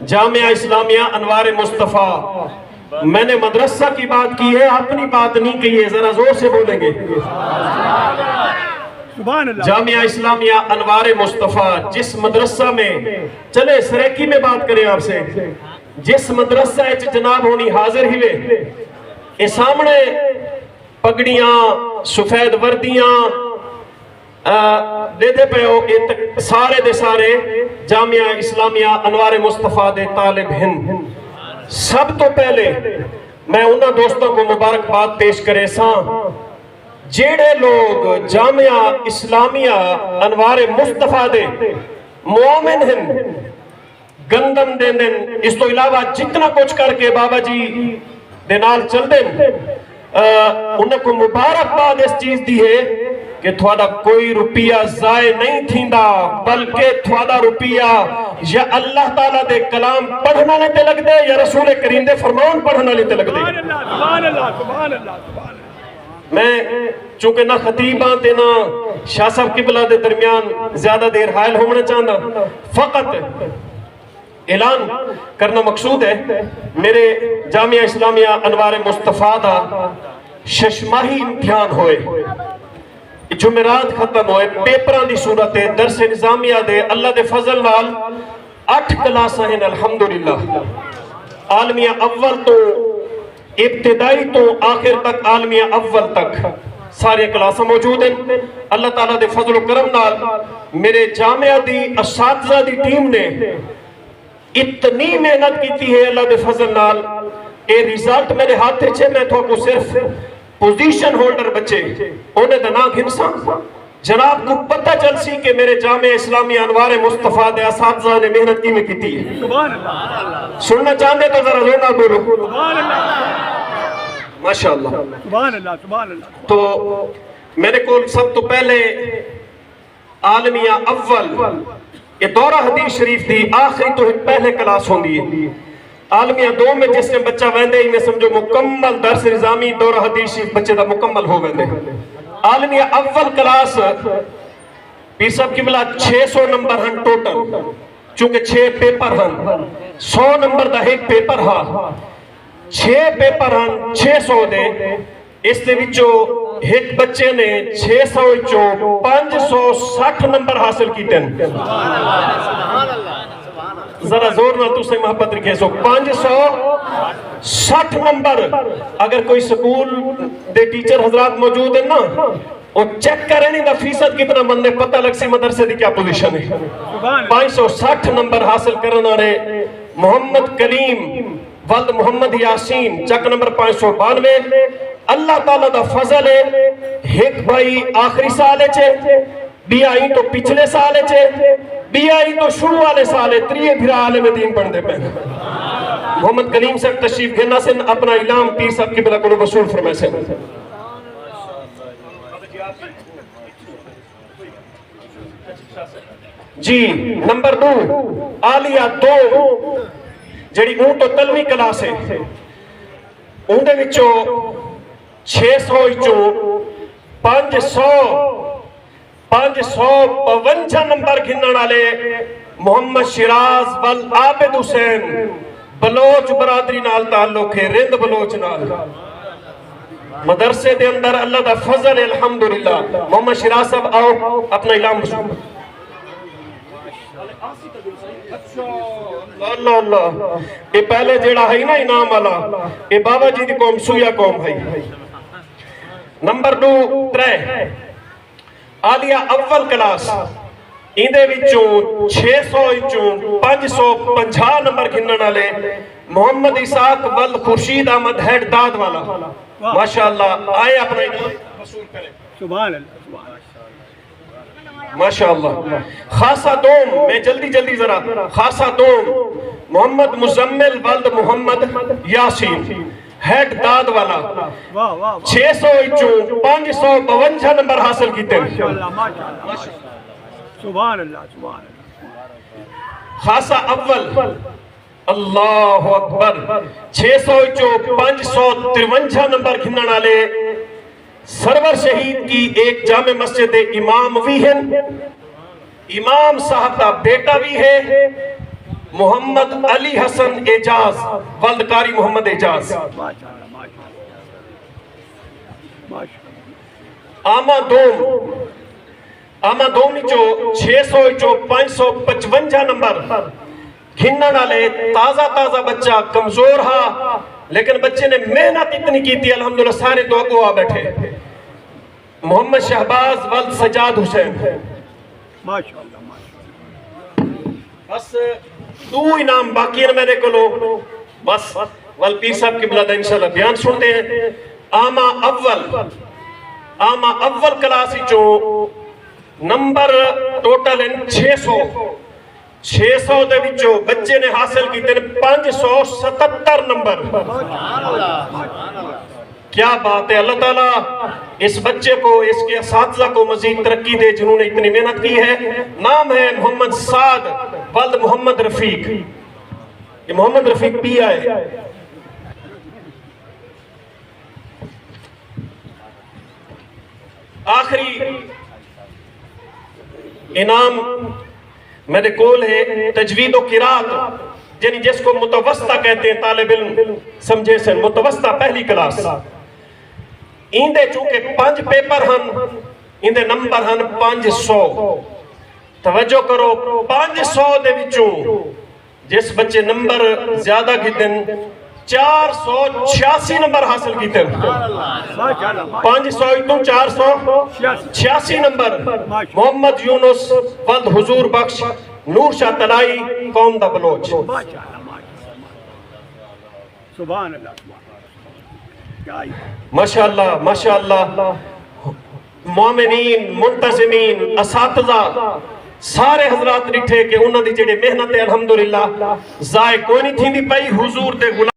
جامعہ اسلامیہ انوار مصطفیٰ. میں نے مدرسہ کی بات کی ہے، اپنی بات نہیں کی ہے، ذرا زور سے بولیں گے. جامعہ اسلامیہ انوار مصطفیٰ جس مدرسہ میں، چلے سریکی میں بات کریں آپ سے، جس مدرسہ جناب ہونی حاضر ہی وے، اے سامنے پگڑیاں سفید وردیاں دے دے پہ ہو، سارے دے سارے جامعہ اسلامیہ انوار مصطفیٰ دے طالب ہند. سب تو پہلے میں انہاں دوستوں کو مبارکباد پیش کرے ساں جیڑے لوگ جامعہ اسلامیہ انوار مصطفیٰ دے مومن ہیں، گندم دے دن اس تو علاوہ جتنا کچھ کر کے بابا جی دے نال چل دیں، انہوں کو مبارکباد اس چیز دی ہے کہ تھوڑا کوئی روپیہ ضائع نہیں تھیندا، بلکہ تھوڑا روپیہ یا اللہ تعالیٰ دے کلام پڑھنا نہیں تے لگ دے یا رسول کریم دے فرمان پڑھنا نہیں تے لگ دے. سبحان اللہ سبحان اللہ سبحان اللہ. میں چونکہ نہ خطیباں تے نہ شاہ صاحب قبلہ دے درمیان زیادہ دیر حائل ہونا چاہنا، فقط اعلان کرنا مقصود ہے میرے جامعہ اسلامیہ انوار مصطفیٰ دا ششماہی امتحان ہوئے، جمعرات ختم ہوئے، پیپران دی صورت ہے، درس نظامیہ دے اللہ دے فضل نال 8 کلاساں ہیں الحمدللہ. عالمیہ اول تو ابتدائی تو آخر تک عالمیہ اول تک سارے کلاساں موجود ہیں. اللہ تعالیٰ دے فضل و کرم نال میرے جامعہ دی اساتذہ دی ٹیم نے اتنی محنت کیتی ہے اللہ دے فضل نال. اے ریزلٹ میرے ہاتھ چھے، میں تو کو صرف پوزیشن ہولڈر بچے انہیں دنا گھنساں جناب کو پتہ چل سی کہ میرے جامعہ اسلامی انوار مصطفیٰ دے اساتذہ نے محنت کی میں کیتی ہے. سبحان اللہ. سننا چاہتے تو ذرا زور نہ بولو. سبحان اللہ ماشاءاللہ. سبحان اللہ سبحان اللہ. تو میرے کو سب تو پہلے عالمیہ اول یہ دورہ حدیث شریف دی آخری تو پہلے کلاس ہوں دی ہے. عالمیہ 2 میں جس نے بچہ ویندے ہی میں سمجھو مکمل درس نظامی دورہ حدیث شریف بچے دا مکمل ہو ویندے. عالمیہ اول کلاس پیر صاحب کی بلا 600 نمبر ہن ٹوٹل، چونکہ 6 پیپر ہن 100 نمبر دا ایک پیپر ہا، 6 پیپر ہن 600 دے. اس دے وچو ایک بچے نے 600 وچو 560 نمبر حاصل کیتے ہیں. ذرا زور نہ تو سے محبت رکھے سو 560 نمبر. اگر کوئی سکول دے ٹیچر حضرات موجود ہیں نا وہ چیک کریں نہیں دا فیصد کتنا بندے پتہ لگ سی مدرسے دی کیا پوزیشن ہے. 560 نمبر حاصل کرنا رہے محمد کلیم ولد محمد یاسین چک نمبر 592. اللہ تعالیٰ دا فضل ہے ایک بھائی آخری سالے چھے، بی آئی تو پچھلے سالے چھے، بی آئی تو شروع والے سالے، 3 بھرا عالم دین پڑھنے پہ. محمد کلیم سے تشریف گھرنا سے اپنا اعلام پیر صاحب کی بلا کو وصول فرمائے سے. جی نمبر 2 عالیہ 2 جڑی اون تو تلوی کلاس ہے، اون دے وچو 600 وچو 552 نمبر گھنن والے محمد شیراز ول عابد حسین بلوچ برادری نال تعلق ہے، رند بلوچ نال. مدرسے دے اندر اللہ دا فضل الحمدللہ. محمد شیراز صاحب آؤ اپنا اعلام بسو. اللہ اللہ یہ پہلے جیڑا ہے نا انعام والا یہ بابا جی دی قوم سویا قوم ہے. نمبر 2 3 عالیہ اول کلاس اندے وچوں 600 وچوں 550 نمبر گھنن والے محمد اسحاق ول خورشید احمد ہیڈ داد والا. ماشاءاللہ آئے اپنا وصول کریں. سبحان اللہ سبحان اللہ ماشاءاللہ. خاصہ دوم میں جلدی ذرا خاصہ دوم محمد مزمل ولد محمد یاسین ہیڈ داد والا 600 وچوں 552 نمبر حاصل کیتے ہیں. سبحان اللہ سبحان اللہ. خاصہ اول اللہ اکبر 600 وچوں 553 نمبر گھنن والے سرور شہید کی ایک جامع مسجد امام بھی ہیں، امام صاحب کا بیٹا بھی ہے، محمد علی حسن اعجاز ولد قاری محمد اعجاز ماشاءاللہ ماشاءاللہ ماشاءاللہ آما دوم چو 600 چو 555 نمبر گھننا ڈالے تازہ بچہ کمزور ہا لیکن بچے نے محنت اتنی کی تھی الحمدللہ سارے دو کو آ بیٹھے محمد شہباز ولد سجاد حسین ماشاءاللہ بس دو انعام باقی ہیں میرے کو لو بس ول پیر صاحب کی بلادہ انشاءاللہ بیان سنتے ہیں آما اول کلاسی چو نمبر ٹوٹل ہیں 600 دے وچوں بچے نے حاصل کی تین 577 نمبر کیا بات ہے اللہ تعالیٰ اس بچے کو اس کے اساتذہ کو مزید ترقی دے جنہوں نے اتنی محنت کی ہے نام ہے محمد سعد ولد محمد رفیق یہ محمد رفیق پی آئے آخری انعام میرے کول ہے تجوید و قرات یعنی جس کو متوسطہ کہتے ہیں طالب علم سمجھے سے متوسطہ پہلی کلاس ایندے چونکہ 5 پیپر ہن ایندے نمبر ہن 500 توجہ کرو 500 دے وچوں جس بچے نمبر زیادہ کی دن 486 نمبر حاصل کی تن 500 تو 486 نمبر محمد یونس ولد حضور بخش نور شاہ تلائی قوم دا بلوچ سبحان اللہ ماشاءاللہ مومنین منتظمین اساتذہ سارے حضرات ڈٹھے کہ انہاں دی جڑی محنت ہے الحمدللہ ضائع کوئی نہیں تھی پئی حضور دے غلام